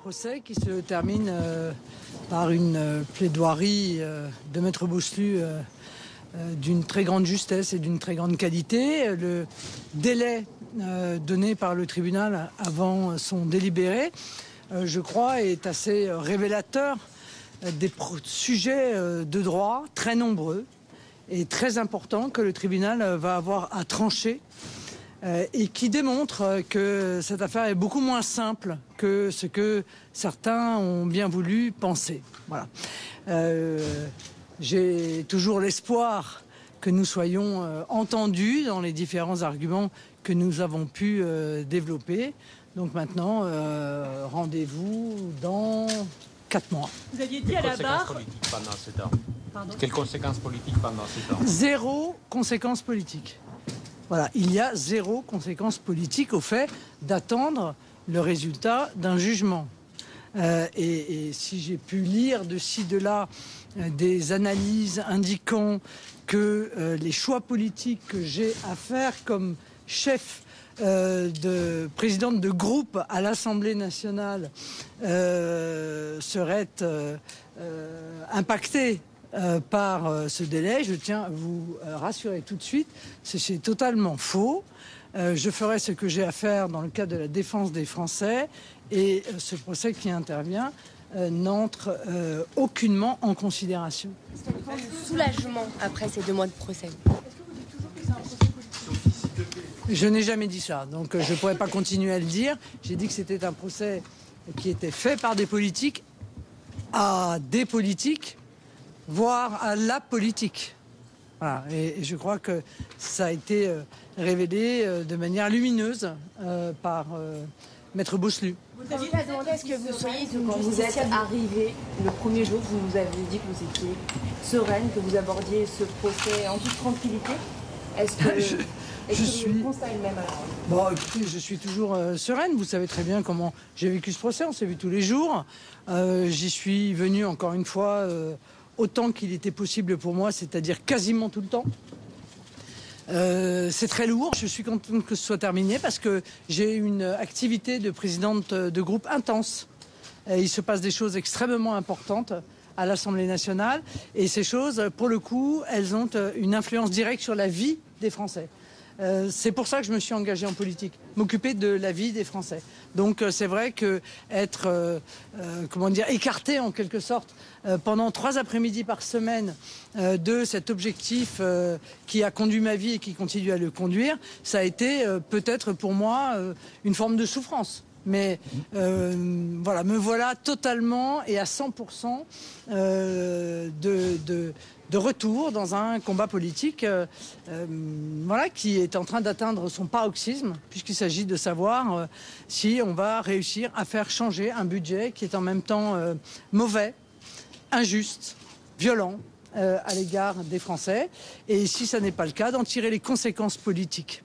procès qui se termine par une plaidoirie de Maître Bousselut d'une très grande justesse et d'une très grande qualité. Le délai donné par le tribunal avant son délibéré, je crois, est assez révélateur des sujets de droit très nombreux et très importants que le tribunal va avoir à trancher. Et qui démontre que cette affaire est beaucoup moins simple que ce que certains ont bien voulu penser. Voilà. J'ai toujours l'espoir que nous soyons entendus dans les différents arguments que nous avons pu développer. Donc maintenant, rendez-vous dans 4 mois. Vous aviez dit à la barre... Quelles conséquences politiques pendant ce temps? Zéro conséquence politique. Voilà, il y a zéro conséquence politique au fait d'attendre le résultat d'un jugement. Et si j'ai pu lire de ci, de là des analyses indiquant que les choix politiques que j'ai à faire comme chef de présidente de groupe à l'Assemblée nationale seraient impactés par ce délai, je tiens à vous rassurer tout de suite, c'est totalement faux. Je ferai ce que j'ai à faire dans le cadre de la défense des Français et ce procès qui intervient n'entre aucunement en considération. Est-ce qu'il y a une forme de soulagement après ces 2 mois de procès? Je n'ai jamais dit ça, donc je ne pourrais pas continuer à le dire. J'ai dit que c'était un procès qui était fait par des politiques à des politiques, voire à la politique. Voilà. Et je crois que ça a été révélé de manière lumineuse par Maître Bousselut. Vous aviez demandé à ce que vous soyez Quand vous êtes arrivé le premier jour, vous nous avez dit que vous étiez sereine, que vous abordiez ce procès en toute tranquillité. Est-ce que le constat est le même alors? Bon, écoutez, je suis toujours sereine. Vous savez très bien comment j'ai vécu ce procès. On s'est vu tous les jours. J'y suis venu encore une fois autant qu'il était possible pour moi, c'est-à-dire quasiment tout le temps. C'est très lourd. Je suis contente que ce soit terminé parce que j'ai une activité de présidente de groupe intense. Il se passe des choses extrêmement importantes à l'Assemblée nationale et ces choses, pour le coup, elles ont une influence directe sur la vie des Français. C'est pour ça que je me suis engagée en politique, m'occuper de la vie des Français. Donc c'est vrai que être écarté en quelque sorte pendant 3 après-midi par semaine de cet objectif qui a conduit ma vie et qui continue à le conduire, ça a été peut-être pour moi une forme de souffrance. Mais voilà, me voilà totalement et à 100% de retour dans un combat politique voilà, qui est en train d'atteindre son paroxysme, puisqu'il s'agit de savoir si on va réussir à faire changer un budget qui est en même temps mauvais, injuste, violent à l'égard des Français. Et si ça n'est pas le cas, d'en tirer les conséquences politiques.